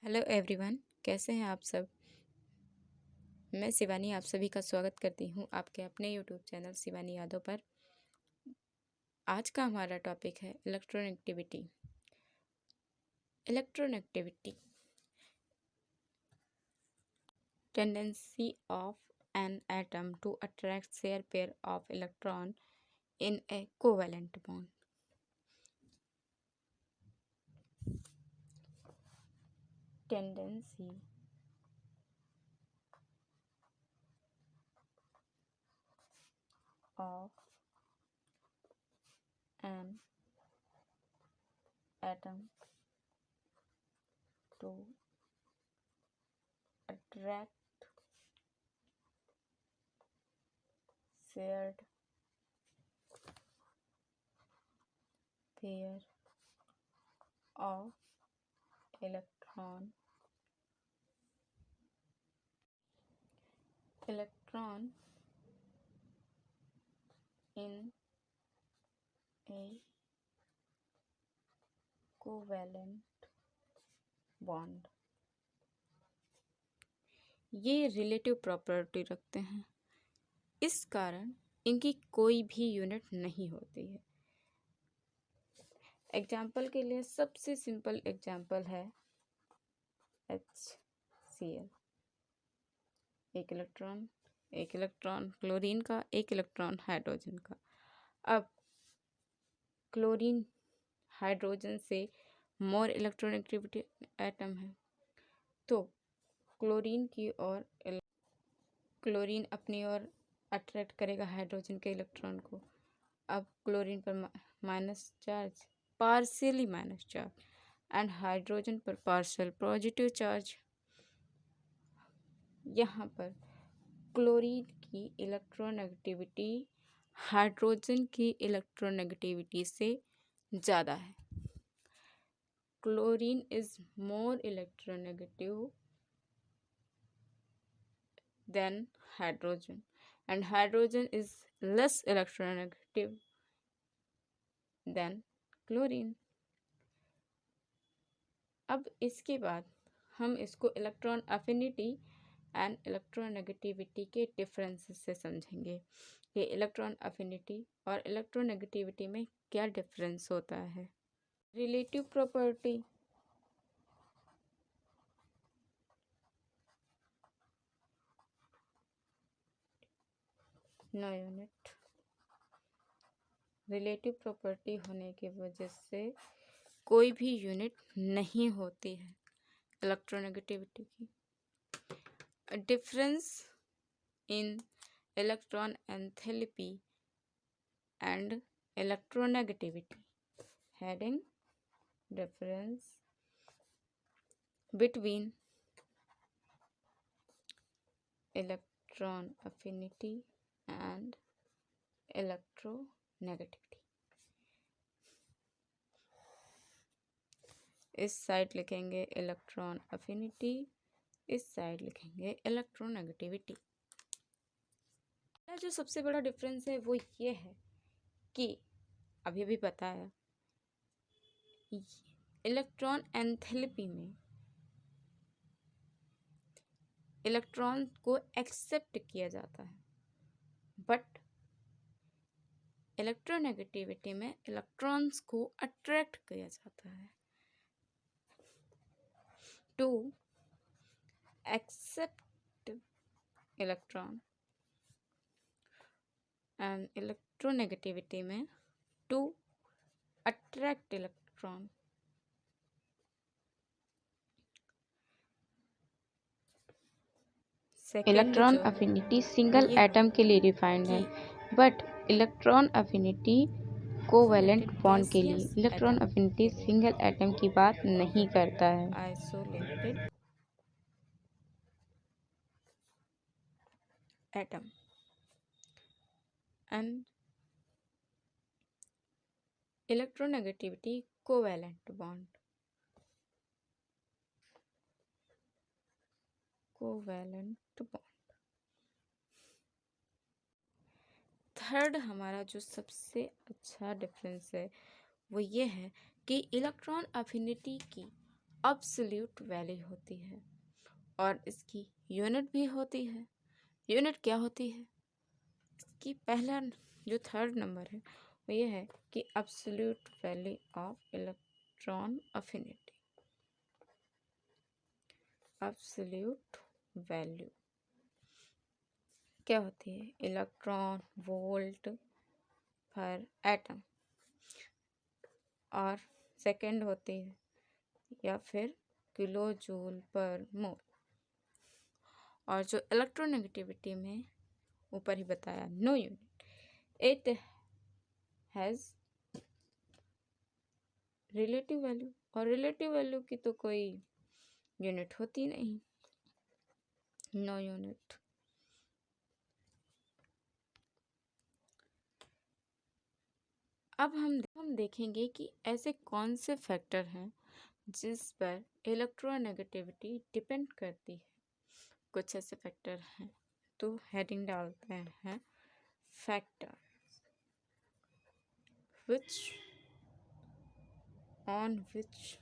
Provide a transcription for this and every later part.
Hello everyone, कैसे हैं आप सब। मैं शिवानी आप सभी का स्वागत करती हूं आपके अपने यूट्यूब चैनल शिवानी यादव पर। आज का हमारा टॉपिक है electronegativity. Electronegativity, tendency of an atom to attract share pair of electron in a covalent bond. Tendency of an atom to attract shared pair of electron in a covalent bond। ये relative property रखते हैं, इस कारण इनकी कोई भी unit नहीं होती है। एग्जाम्पल के लिए सबसे सिंपल एग्जाम्पल है HCl। एक इलेक्ट्रॉन क्लोरीन का, एक इलेक्ट्रॉन हाइड्रोजन का। अब क्लोरीन हाइड्रोजन से मोर इलेक्ट्रोनेगेटिविटी एटम है, तो क्लोरीन अपनी ओर अट्रैक्ट करेगा हाइड्रोजन के इलेक्ट्रॉन को। अब क्लोरीन पर minus charge, partially minus charge, and hydrogen पर पार्शियल पॉजिटिव चार्ज। यहाँ पर क्लोरीन की इलेक्ट्रोनेगेटिविटी हाइड्रोजन की इलेक्ट्रोनेगेटिविटी से ज़्यादा है। Chlorine is more electronegative than hydrogen and hydrogen is less electronegative than chlorine. अब इसके बाद हम इसको इलेक्ट्रॉन अफिनिटी एंड इलेक्ट्रोनेगेटिविटी के डिफरेंसेस से समझेंगे। ये इलेक्ट्रॉन अफिनिटी और इलेक्ट्रोनेगेटिविटी में क्या डिफरेंस होता है। Relative property, no unit. Relative property होने की वजह से कोई भी यूनिट नहीं होती है इलेक्ट्रोनेगेटिविटी की। Difference in electron enthalpy and electronegativity. Heading, difference between electron affinity and electronegativity. इस साइड लिखेंगे इलेक्ट्रॉन अफिनिटी, इस साइड लिखेंगे इलेक्ट्रोनेगेटिविटी। जो सबसे बड़ा डिफरेंस है वो ये है कि अभी अभी बताया, इलेक्ट्रॉन एंथैल्पी में इलेक्ट्रॉन को एक्सेप्ट किया जाता है, बट इलेक्ट्रोनेगेटिविटी में इलेक्ट्रॉन्स को अट्रैक्ट किया जाता है। To accept electron and electronegativity में to attract electron. Electron affinity single atom के लिए डिफाइंड है, but electron affinity covalent bond के लिए। इलेक्ट्रॉन अफिनिटी सिंगल एटम की बात नहीं करता है। Isolated atom and electronegativity covalent bond. Third हमारा जो सबसे अच्छा डिफरेंस है वो ये है कि इलेक्ट्रॉन अफिनिटी की एब्सोल्यूट वैल्यू होती है और इसकी यूनिट भी होती है। यूनिट क्या होती है इसकी? पहला जो थर्ड नंबर है वो ये है कि absolute value of electron affinity. Absolute value क्या होती है? इलेक्ट्रॉन वोल्ट पर एटम। और सेकंड होती है या फिर किलो जूल पर मोल। और जो इलेक्ट्रोनेगेटिविटी में ऊपर ही बताया, no unit, it has relative value. और रिलेटिव वैल्यू की तो कोई यूनिट होती नहीं, नो यूनिट। अब हम देखेंगे कि ऐसे कौन से फैक्टर हैं जिस पर इलेक्ट्रोनेगेटिविटी डिपेंड करती है। कुछ ऐसे फैक्टर हैं तो हेडिंग डालते हैं factor which on which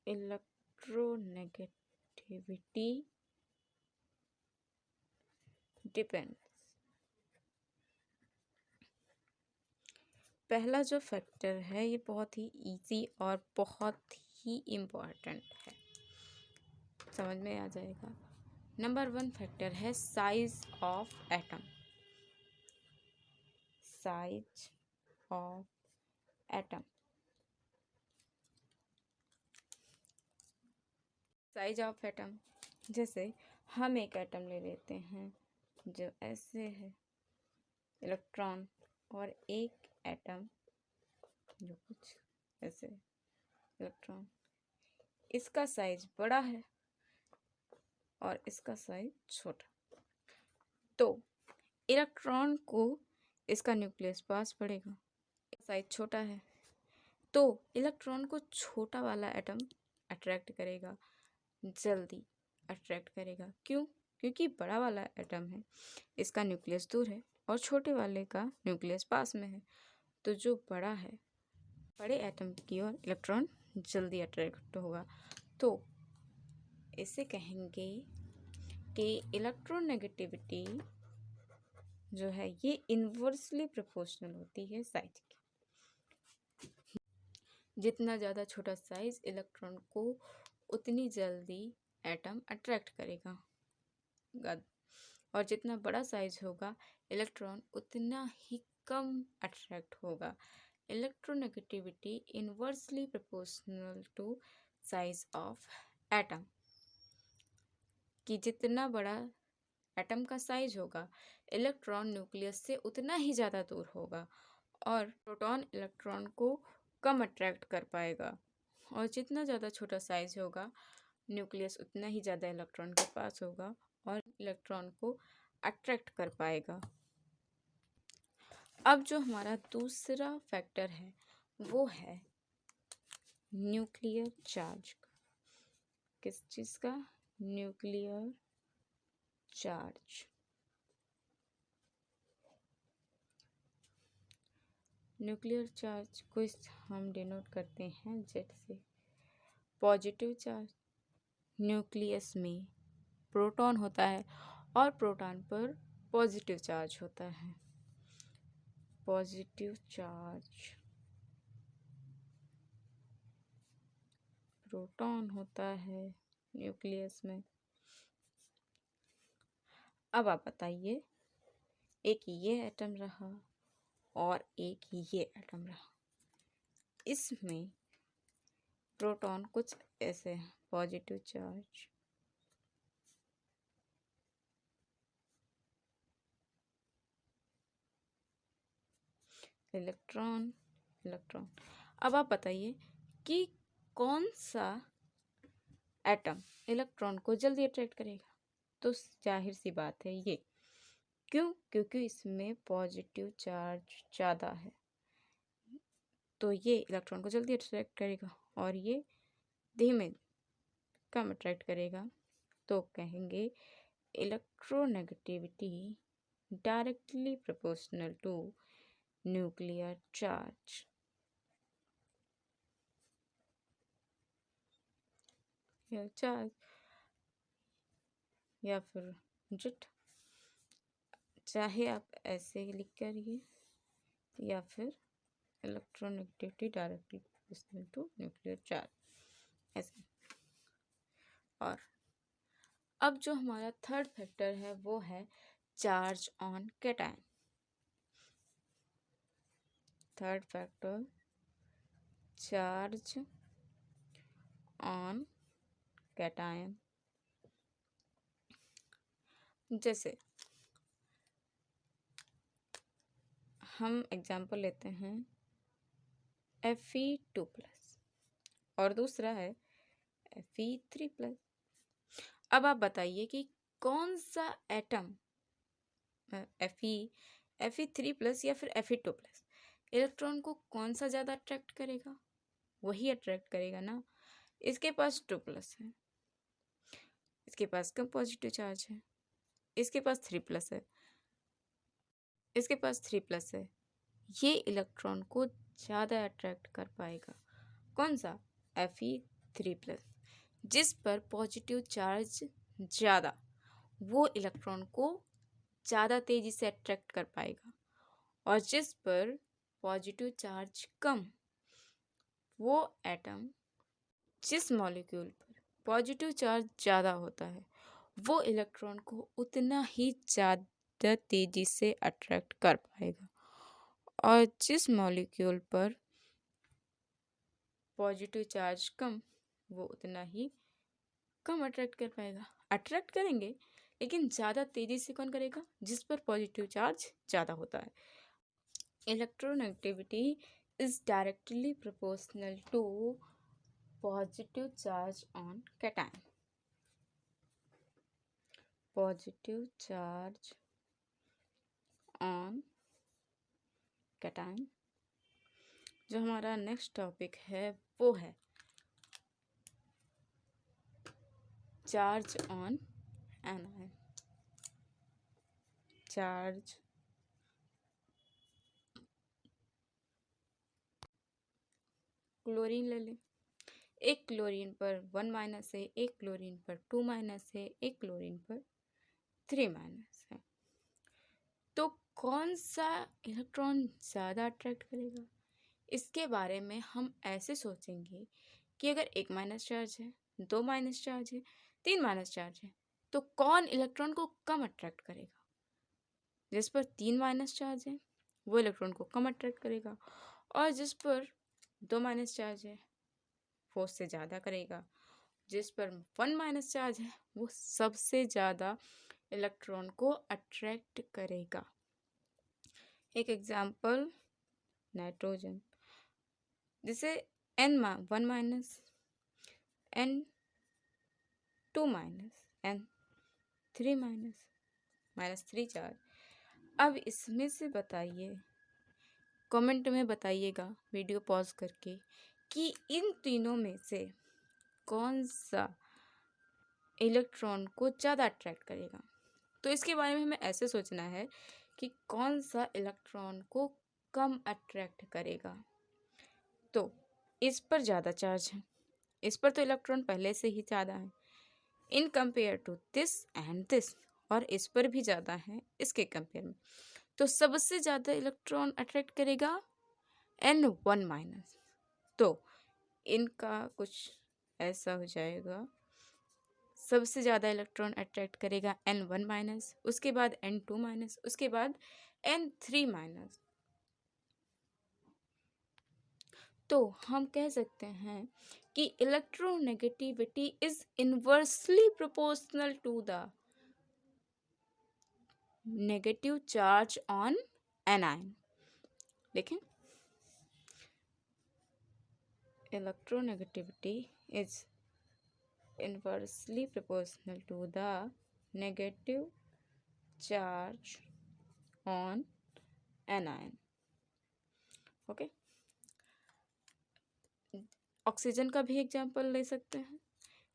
electronegativity depends। पहला जो फैक्टर है ये बहुत ही इजी और बहुत ही इम्पोर्टेंट है, समझ में आ जाएगा। नंबर 1 फैक्टर है size of atom. Size of atom, size of atom, जैसे हम एक एटम ले लेते हैं जो ऐसे है इलेक्ट्रॉन, और एक एटम जो कुछ ऐसे इलेक्ट्रॉन, इसका साइज बड़ा है और इसका साइज छोटा। तो इलेक्ट्रॉन को इसका न्यूक्लियस पास पड़ेगा, साइज छोटा है तो इलेक्ट्रॉन को छोटा वाला एटम अट्रैक्ट करेगा, जल्दी अट्रैक्ट करेगा। क्यों? क्योंकि बड़ा वाला एटम है, इसका न्यूक्लियस दूर है और छोटे वाले का न्यूक्लियस पास में है, तो जो बड़ा है बड़े एटम की ओर इलेक्ट्रॉन जल्दी अट्रैक्ट होगा। तो इसे कहेंगे कि इलेक्ट्रोनेगेटिविटी जो है ये इन्वर्सली प्रोपोर्शनल होती है साइज की। जितना ज़्यादा छोटा साइज इलेक्ट्रॉन को उतनी जल्दी एटम अट्रैक्ट करेगा, और जितना बड़ा साइज होगा इलेक्ट्रॉन उतना ही कम अट्रैक्ट होगा। Electronegativity inversely proportional to size of atom, कि जितना बड़ा एटम का साइज होगा इलेक्ट्रॉन न्यूक्लियस से उतना ही ज़्यादा दूर होगा और प्रोटॉन इलेक्ट्रॉन को कम अट्रैक्ट कर पाएगा। और जितना ज़्यादा छोटा साइज होगा न्यूक्लियस उतना ही ज़्यादा इलेक्ट्रॉन के पास होगा और इलेक्ट्रॉन को अट्रैक्ट कर पाएगा। अब जो हमारा दूसरा फैक्टर है वो है न्यूक्लियर चार्ज का। किस चीज़ का? Nuclear charge. न्यूक्लियर चार्ज को हम डिनोट करते हैं जेड से। पॉजिटिव चार्ज, न्यूक्लियस में प्रोटॉन होता है और प्रोटॉन पर पॉजिटिव चार्ज होता है। पॉजिटिव चार्ज, प्रोटॉन होता है न्यूक्लियस में। अब आप बताइए, एक ये एटम रहा और एक ये एटम रहा, इसमें प्रोटॉन कुछ ऐसे हैं, पॉजिटिव चार्ज, इलेक्ट्रॉन, इलेक्ट्रॉन। अब आप बताइए कि कौन सा एटम इलेक्ट्रॉन को जल्दी अट्रैक्ट करेगा? तो जाहिर सी बात है ये। क्यों? क्योंकि इसमें पॉजिटिव चार्ज ज़्यादा है, तो ये इलेक्ट्रॉन को जल्दी अट्रैक्ट करेगा और ये धीमे कम अट्रैक्ट करेगा। तो कहेंगे electronegativity directly proportional to nuclear charge. या चार्ज या फिर जिट, चाहे आप ऐसे लिख करिए या फिर electronegativity directly proportional to nuclear charge ऐसे। और अब जो हमारा थर्ड फैक्टर है वो है charge on cation. Third factor charge on cation. जैसे हम एग्जाम्पल लेते हैं Fe2+ और दूसरा है Fe3+। अब आप बताइए कि कौन सा एटम Fe3+ या फिर Fe2+ इलेक्ट्रॉन को कौन सा ज़्यादा अट्रैक्ट करेगा? वही अट्रैक्ट करेगा ना। इसके पास 2+ है, इसके पास कम पॉजिटिव चार्ज है, इसके पास 3+ है, इसके पास 3+ है। ये इलेक्ट्रॉन को ज़्यादा अट्रैक्ट कर पाएगा। कौन सा? Fe3+। जिस पर पॉजिटिव चार्ज ज़्यादा, वो इलेक्ट्रॉन को ज़्यादा तेज़ी से अट्रैक्ट कर पाएगा, और जिस पर पॉजिटिव चार्ज कम, वो एटम जिस मॉलिक्यूल पर पॉजिटिव चार्ज ज़्यादा होता है वो इलेक्ट्रॉन को उतना ही ज़्यादा तेज़ी से अट्रैक्ट कर पाएगा, और जिस मॉलिक्यूल पर पॉजिटिव चार्ज कम, वो उतना ही कम अट्रैक्ट कर पाएगा। अट्रैक्ट करेंगे लेकिन ज़्यादा तेज़ी से कौन करेगा? जिस पर पॉजिटिव चार्ज ज़्यादा होता है। Electronegativity is directly proportional to positive charge on cation. Positive charge on cation. जो हमारा नेक्स्ट टॉपिक है वो है charge on anion. Charge chlorine ले लें। एक क्लोरीन पर 1- है, एक क्लोरीन पर 2- है, एक क्लोरीन पर 3- है। तो कौन सा इलेक्ट्रॉन ज़्यादा अट्रैक्ट करेगा? इसके बारे में हम ऐसे सोचेंगे कि अगर 1- चार्ज है, 2- चार्ज है, 3- चार्ज है, तो कौन इलेक्ट्रॉन को कम अट्रैक्ट करेगा? जिस पर 3- चार्ज है वो इलेक्ट्रॉन को कम अट्रैक्ट करेगा, और जिस पर 2- चार्ज है वो उससे ज़्यादा करेगा। जिस पर 1- चार्ज है वो सबसे ज़्यादा इलेक्ट्रॉन को अट्रैक्ट करेगा। एक एग्जाम्पल नाइट्रोजन, जिसे N1- N2- N3- -3 चार्ज। अब इसमें से बताइए, कमेंट में बताइएगा वीडियो पॉज करके, कि इन तीनों में से कौन सा इलेक्ट्रॉन को ज़्यादा अट्रैक्ट करेगा। तो इसके बारे में हमें ऐसे सोचना है कि कौन सा इलेक्ट्रॉन को कम अट्रैक्ट करेगा। तो इस पर ज़्यादा चार्ज है, इस पर तो इलेक्ट्रॉन पहले से ही ज़्यादा है in compare to this and this, और इस पर भी ज़्यादा है इसके कंपेयर में। तो सबसे ज़्यादा इलेक्ट्रॉन अट्रैक्ट करेगा N1-। तो इनका कुछ ऐसा हो जाएगा, सबसे ज़्यादा इलेक्ट्रॉन अट्रैक्ट करेगा N1-, उसके बाद N2-, उसके बाद N3-। तो हम कह सकते हैं कि electronegativity is inversely proportional to the negative charge on anion. देखें, इलेक्ट्रोनेगेटिविटी इज inversely proportional to the negative charge on anion। Okay, oxygen का भी एग्जांपल ले सकते हैं।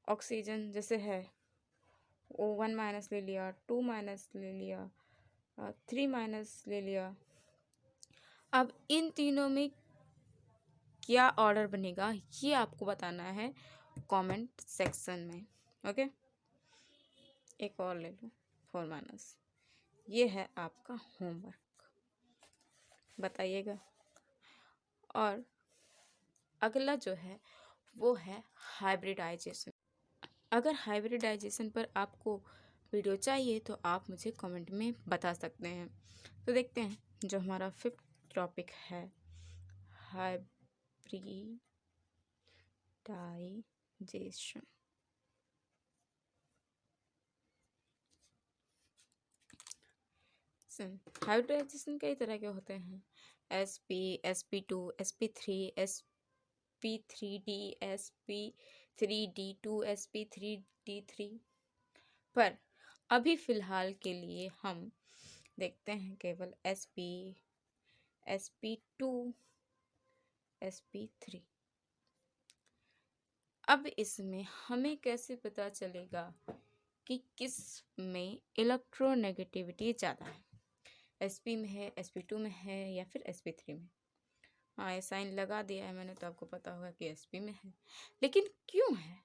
ऑक्सीजन जैसे है, वो 1- ले लिया, 2- ले लिया, 3- ले लिया। अब इन तीनों में क्या ऑर्डर बनेगा ये आपको बताना है कमेंट सेक्शन में। ओके, एक और ले लो 4 - ये है आपका होमवर्क, बताइएगा। और अगला जो है वो है हाइब्रिडाइजेशन। अगर हाइब्रिडाइजेशन पर आपको वीडियो चाहिए तो आप मुझे कमेंट में बता सकते हैं। तो देखते हैं जो हमारा 5th टॉपिक है हाइब्रिडाइजेशन। हाइब्रिडाइजेशन कई तरह के होते हैं, SP, SP2, SP3, SP3D, SP3D2, SP3D3। पर अभी फ़िलहाल के लिए हम देखते हैं केवल SP2, SP3। अब इसमें हमें कैसे पता चलेगा कि किस में इलेक्ट्रोनेगेटिविटी ज़्यादा है, SP में है, SP2 में है या फिर SP3 में। हाँ, ये साइन लगा दिया है मैंने तो आपको पता होगा कि SP में है, लेकिन क्यों है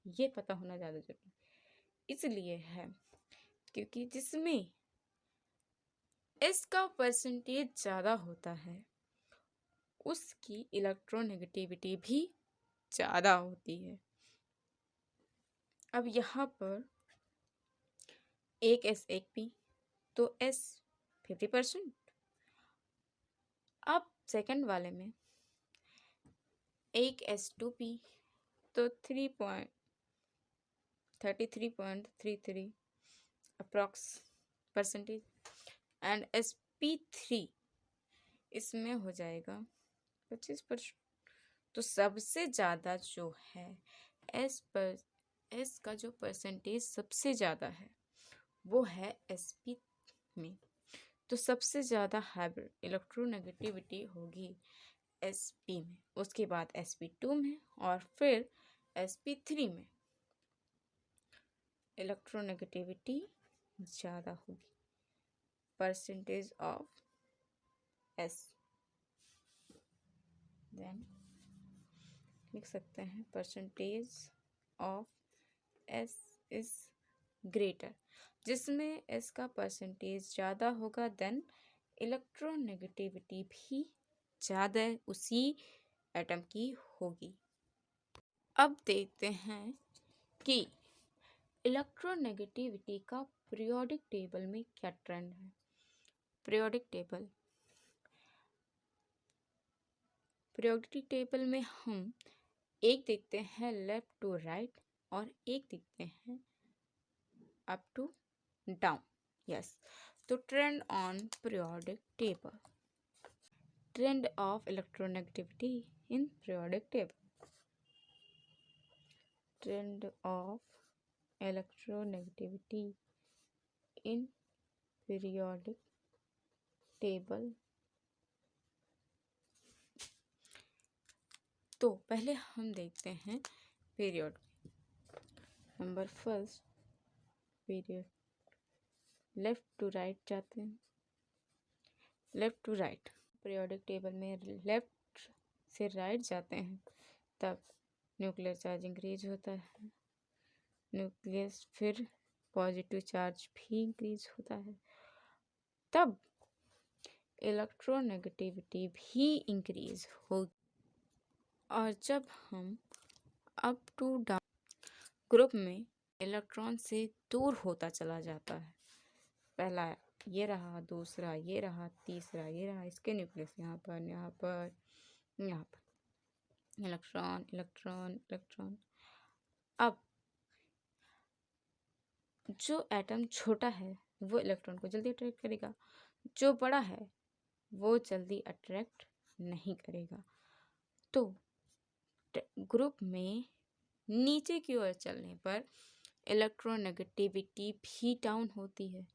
ये पता होना ज़्यादा जरूरी इसलिए है क्योंकि जिसमें S का परसेंटेज ज़्यादा होता है उसकी इलेक्ट्रोनेगेटिविटी भी ज़्यादा होती है। अब यहाँ पर एक S एक P तो S 50%। अब सेकंड वाले में एक S2P तो 33.33 अप्रॉक्स परसेंटेज, एंड SP3 इसमें हो जाएगा 25%। तो सबसे ज़्यादा जो है S का जो परसेंटेज सबसे ज़्यादा है वो है SP में। तो सबसे ज़्यादा हाइब्रिड इलेक्ट्रोनेगेटिविटी होगी SP में, उसके बाद SP2 में और फिर SP3 में इलेक्ट्रोनेगेटिविटी ज़्यादा होगी। परसेंटेज ऑफ S देन लिख सकते हैं percentage of S is greater, जिसमें S का परसेंटेज ज़्यादा होगा देन इलेक्ट्रोनेगेटिविटी भी ज़्यादा उसी एटम की होगी। अब देखते हैं कि इलेक्ट्रोनेगेटिविटी का पीरियोडिक टेबल में क्या ट्रेंड है। पीरियोडिक टेबल में हम एक देखते हैं लेफ्ट टू राइट और एक देखते हैं अप टू डाउन। यस, तो trend on periodic table, trend of electronegativity in periodic table, trend of electronegativity in periodic table. तो पहले हम देखते हैं period. Number first period, left to right जाते हैं, left to right periodic table में left से राइट जाते हैं तब न्यूक्लियर चार्ज इंक्रीज होता है, न्यूक्लियस फिर पॉजिटिव चार्ज भी इंक्रीज होता है, तब इलेक्ट्रोनेगेटिविटी भी इंक्रीज होगी। और जब हम अप टू डाउन ग्रुप में इलेक्ट्रॉन से दूर होता चला जाता है, पहला ये रहा, दूसरा ये रहा, तीसरा ये रहा, इसके न्यूक्लियस यहाँ पर यहाँ पर यहाँ पर इलेक्ट्रॉन इलेक्ट्रॉन इलेक्ट्रॉन। अब जो एटम छोटा है वो इलेक्ट्रॉन को जल्दी अट्रैक्ट करेगा, जो बड़ा है वो जल्दी अट्रैक्ट नहीं करेगा। तो ग्रुप में नीचे की ओर चलने पर इलेक्ट्रोनेगेटिविटी भी डाउन होती है,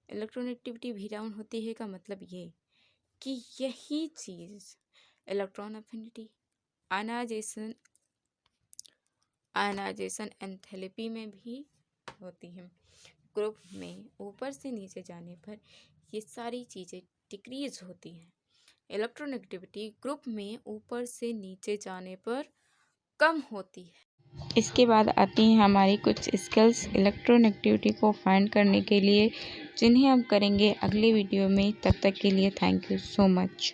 इलेक्ट्रोनेगेटिविटी भी डाउन होती है का मतलब ये कि यही चीज़ इलेक्ट्रॉन अफिनिटी आयनाइजेशन एंथैल्पी में भी होती है। ग्रुप में ऊपर से नीचे जाने पर ये सारी चीज़ें डिक्रीज होती हैं। इलेक्ट्रोनेगेटिविटी ग्रुप में ऊपर से नीचे जाने पर कम होती है। इसके बाद आती हैं हमारी कुछ स्किल्स इलेक्ट्रोनेगेटिविटी को फाइंड करने के लिए, जिन्हें हम करेंगे अगले वीडियो में। तब तक के लिए थैंक यू सो मच।